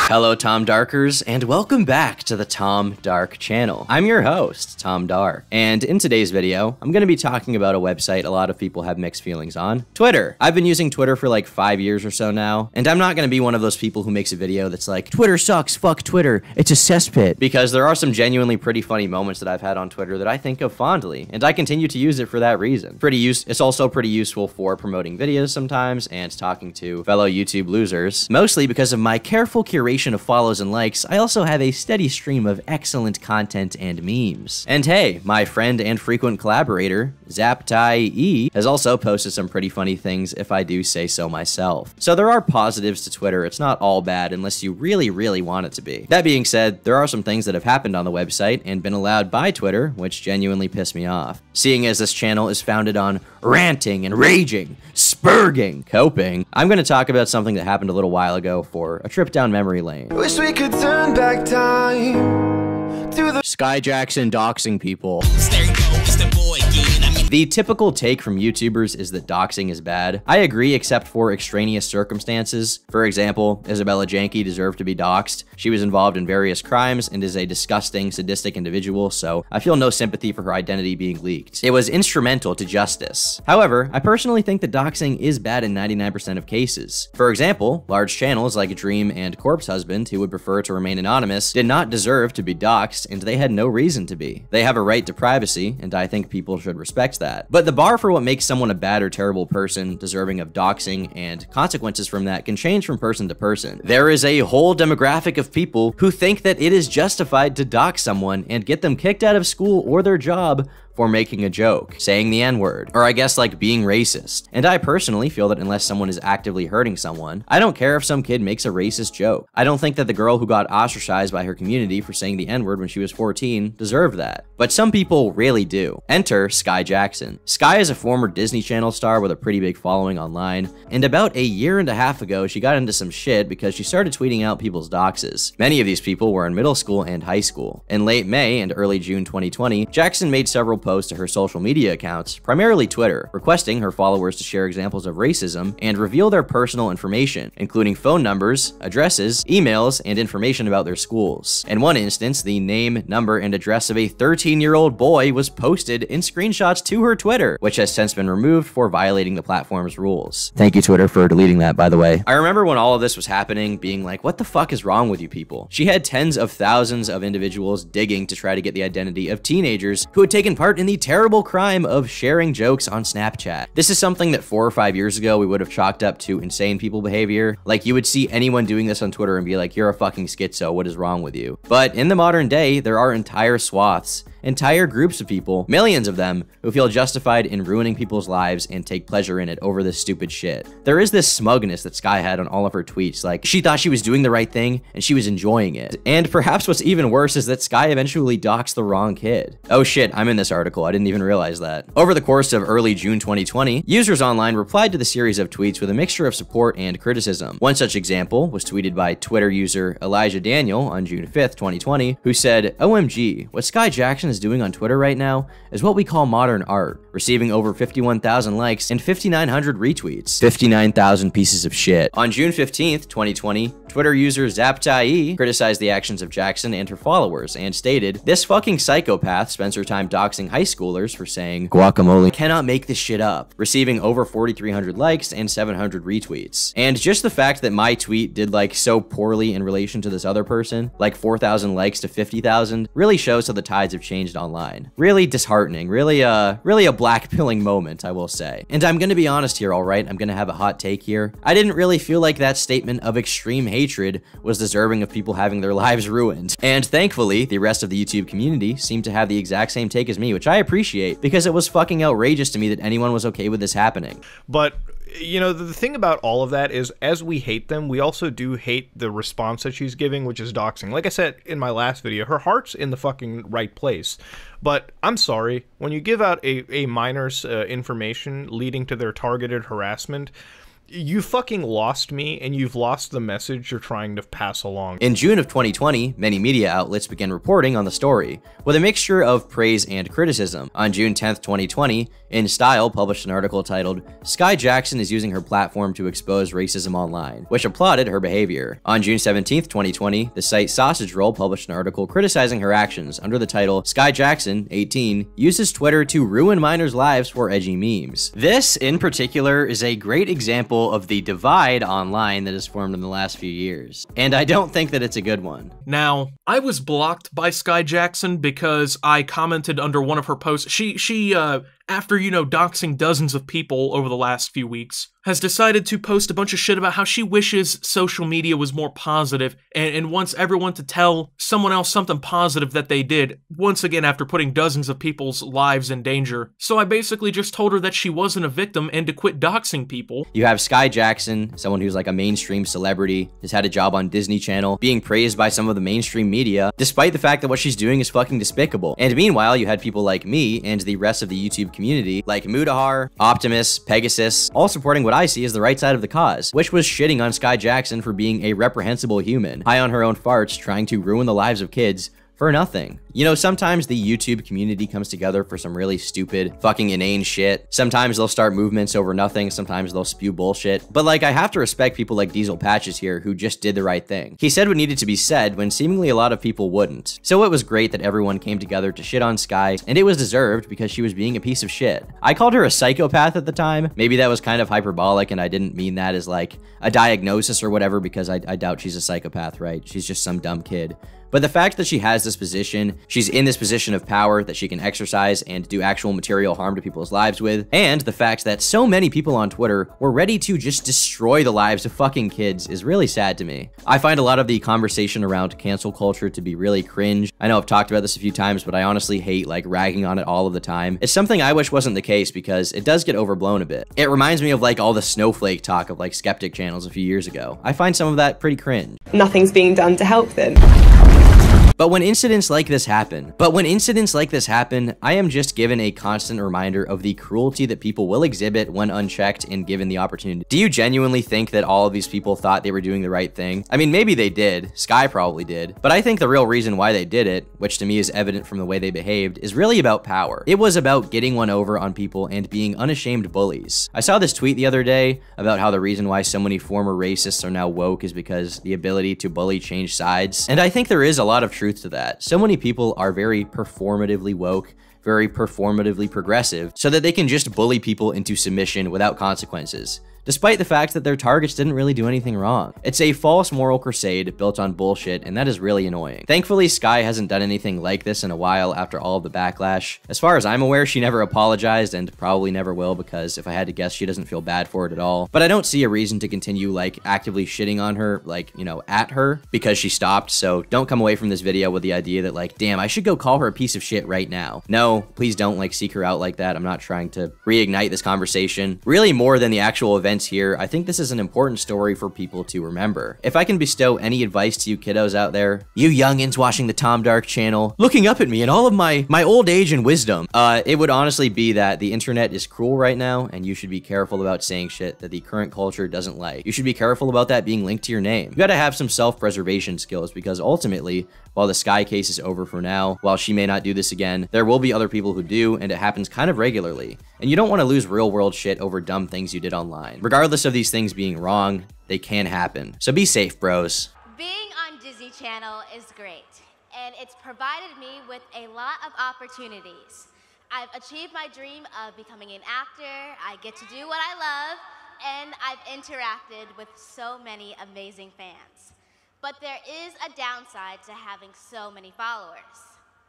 Hello, Tom Darkers, and welcome back to the Tom Dark channel. I'm your host, Tom Dark, and in today's video, I'm going to be talking about a website a lot of people have mixed feelings on, Twitter. I've been using Twitter for like 5 years or so now, and I'm not going to be one of those people who makes a video that's like, Twitter sucks, fuck Twitter, it's a cesspit, because there are some genuinely pretty funny moments that I've had on Twitter that I think of fondly, and I continue to use it for that reason. It's also pretty useful for promoting videos sometimes and talking to fellow YouTube losers, mostly because of my careful curation of follows and likes. I also have a steady stream of excellent content and memes. And hey, my friend and frequent collaborator, ZapTie, has also posted some pretty funny things if I do say so myself. So there are positives to Twitter. It's not all bad unless you really, really want it to be. That being said, there are some things that have happened on the website and been allowed by Twitter, which genuinely piss me off. Seeing as this channel is founded on ranting and raging, spurging, coping, I'm going to talk about something that happened a little while ago for a trip down memory lane. Wish we could turn back time to the Skai Jackson doxing people. The typical take from YouTubers is that doxing is bad. I agree, except for extraneous circumstances. For example, Isabella Janke deserved to be doxed. She was involved in various crimes and is a disgusting, sadistic individual, so I feel no sympathy for her identity being leaked. It was instrumental to justice. However, I personally think that doxing is bad in 99% of cases. For example, large channels like Dream and Corpse Husband, who would prefer to remain anonymous, did not deserve to be doxed, and they had no reason to be. They have a right to privacy, and I think people should respect that. But the bar for what makes someone a bad or terrible person deserving of doxing and consequences from that can change from person to person. There is a whole demographic of people who think that it is justified to dox someone and get them kicked out of school or their job for making a joke, saying the N-word, or I guess like being racist. And I personally feel that unless someone is actively hurting someone, I don't care if some kid makes a racist joke. I don't think that the girl who got ostracized by her community for saying the N-word when she was 14 deserved that. But some people really do. Enter Skai Jackson. Skai is a former Disney Channel star with a pretty big following online, and about a year and a half ago, she got into some shit because she started tweeting out people's doxes. Many of these people were in middle school and high school. In late May and early June 2020, Jackson made several posts to her social media accounts, primarily Twitter, requesting her followers to share examples of racism and reveal their personal information, including phone numbers, addresses, emails, and information about their schools. In one instance, the name, number, and address of a 13-year-old boy was posted in screenshots to her Twitter, which has since been removed for violating the platform's rules. Thank you, Twitter, for deleting that, by the way. I remember when all of this was happening, being like, what the fuck is wrong with you people? She had tens of thousands of individuals digging to try to get the identity of teenagers who had taken part in the terrible crime of sharing jokes on Snapchat. This is something that 4 or 5 years ago we would have chalked up to insane people behavior. Like, you would see anyone doing this on Twitter and be like, you're a fucking schizo, what is wrong with you? But in the modern day, there are entire swaths, entire groups of people, millions of them, who feel justified in ruining people's lives and take pleasure in it over this stupid shit. There is this smugness that Skai had on all of her tweets, like she thought she was doing the right thing and she was enjoying it. And perhaps what's even worse is that Skai eventually doxed the wrong kid. Oh shit, I'm in this article, I didn't even realize that. Over the course of early June 2020, users online replied to the series of tweets with a mixture of support and criticism. One such example was tweeted by Twitter user Elijah Daniel on June 5th, 2020, who said, OMG, what Skai Jackson is doing on Twitter right now is what we call modern art, receiving over 51,000 likes and 5,900 retweets. 59,000 pieces of shit. On June 15th, 2020, Twitter user ZapTie criticized the actions of Jackson and her followers and stated, this fucking psychopath spends her time doxing high schoolers for saying, guacamole cannot make this shit up, receiving over 4,300 likes and 700 retweets. And just the fact that my tweet did like so poorly in relation to this other person, like 4,000 likes to 50,000, really shows how the tides have changed online. Really disheartening, really a black-pilling moment, I will say. And I'm gonna be honest here, alright? I'm gonna have a hot take here. I didn't really feel like that statement of extreme hatred was deserving of people having their lives ruined. And thankfully, the rest of the YouTube community seemed to have the exact same take as me, which I appreciate, because it was fucking outrageous to me that anyone was okay with this happening. But you know, the thing about all of that is, as we hate them, we also do hate the response that she's giving, which is doxing. Like I said in my last video, her heart's in the fucking right place. But I'm sorry, when you give out a minor's information leading to their targeted harassment, You fucking lost me, and you've lost the message you're trying to pass along. In June of 2020, many media outlets began reporting on the story, with a mixture of praise and criticism. On June 10th, 2020, InStyle published an article titled, "Skai Jackson is using her platform to expose racism online," which applauded her behavior. On June 17th, 2020, the site Sausage Roll published an article criticizing her actions under the title, "Skai Jackson, 18, uses Twitter to ruin minors' lives for edgy memes." This, in particular, is a great example of the divide online that has formed in the last few years. And I don't think that it's a good one. Now, I was blocked by Skai Jackson because I commented under one of her posts. She after, doxing dozens of people over the last few weeks, has decided to post a bunch of shit about how she wishes social media was more positive and wants everyone to tell someone else something positive that they did, once again after putting dozens of people's lives in danger. So I basically just told her that she wasn't a victim and to quit doxing people. You have Skai Jackson, someone who's like a mainstream celebrity, has had a job on Disney Channel, being praised by some of the mainstream media, despite the fact that what she's doing is fucking despicable. And meanwhile, you had people like me and the rest of the YouTube community, like Mudahar, Optimus, Pegasus, all supporting what I see as the right side of the cause, which was shitting on Skai Jackson for being a reprehensible human, high on her own farts, trying to ruin the lives of kids for nothing. Sometimes the YouTube community comes together for some really stupid, fucking inane shit. Sometimes they'll start movements over nothing, sometimes they'll spew bullshit. But I have to respect people like Diesel Patches here who just did the right thing. He said what needed to be said when seemingly a lot of people wouldn't. So it was great that everyone came together to shit on Skai, and it was deserved because she was being a piece of shit. I called her a psychopath at the time. Maybe that was kind of hyperbolic, and I didn't mean that as a diagnosis or whatever, because I doubt she's a psychopath, right? She's just some dumb kid. But the fact that she has this position, she's in this position of power that she can exercise and do actual material harm to people's lives with, and the fact that so many people on Twitter were ready to just destroy the lives of fucking kids is really sad to me. I find a lot of the conversation around cancel culture to be really cringe. I know I've talked about this a few times, but I honestly hate ragging on it all of the time. It's something I wish wasn't the case because it does get overblown a bit. It reminds me of all the snowflake talk of skeptic channels a few years ago. I find some of that pretty cringe. Nothing's being done to help them. But when incidents like this happen, I am just given a constant reminder of the cruelty that people will exhibit when unchecked and given the opportunity. Do you genuinely think that all of these people thought they were doing the right thing? I mean, maybe they did. Skai probably did. But I think the real reason why they did it, which to me is evident from the way they behaved, is really about power. It was about getting one over on people and being unashamed bullies. I saw this tweet the other day about how the reason why so many former racists are now woke is because the ability to bully changed sides. And I think there is a lot of truth to that. So many people are very performatively woke, very performatively progressive, so that they can just bully people into submission without consequences, despite the fact that their targets didn't really do anything wrong. It's a false moral crusade built on bullshit, and that is really annoying. Thankfully, Skai hasn't done anything like this in a while after all of the backlash. As far as I'm aware, she never apologized and probably never will, because if I had to guess, she doesn't feel bad for it at all. But I don't see a reason to continue actively shitting on her, at her, because she stopped. So don't come away from this video with the idea that damn, I should go call her a piece of shit right now. No, please don't seek her out like that. I'm not trying to reignite this conversation. Really, more than the actual event here, I think this is an important story for people to remember. If I can bestow any advice to you kiddos out there, you youngins watching the Tom Dark channel, looking up at me and all of my old age and wisdom, it would honestly be that the internet is cruel right now, and you should be careful about saying shit that the current culture doesn't like. You should be careful about that being linked to your name. You gotta have some self-preservation skills, because ultimately, while the Skai case is over for now, while she may not do this again, there will be other people who do, and it happens kind of regularly. And you don't want to lose real-world shit over dumb things you did online. Regardless of these things being wrong, they can happen. So be safe, bros. Being on Disney Channel is great, and it's provided me with a lot of opportunities. I've achieved my dream of becoming an actor, I get to do what I love, and I've interacted with so many amazing fans. But there is a downside to having so many followers: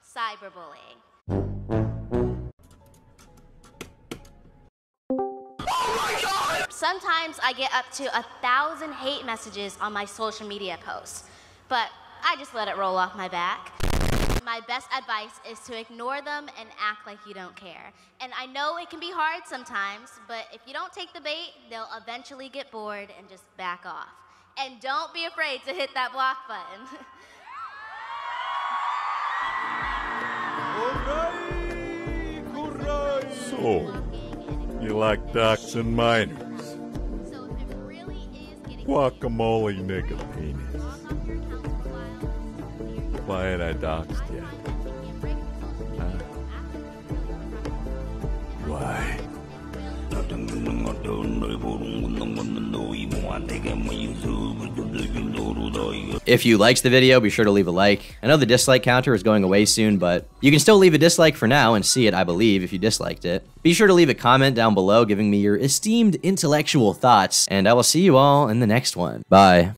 cyberbullying. Sometimes I get up to 1,000 hate messages on my social media posts, but I just let it roll off my back. My best advice is to ignore them and act like you don't care. And I know it can be hard sometimes, but if you don't take the bait, they'll eventually get bored and just back off. And don't be afraid to hit that block button. So, you like doxing minors? guacamole nigga penis. Why ain't I doxed yet? Huh? Why? If you liked the video, be sure to leave a like. I know the dislike counter is going away soon, but you can still leave a dislike for now and see it, I believe, if you disliked it. Be sure to leave a comment down below giving me your esteemed intellectual thoughts, and I will see you all in the next one. Bye.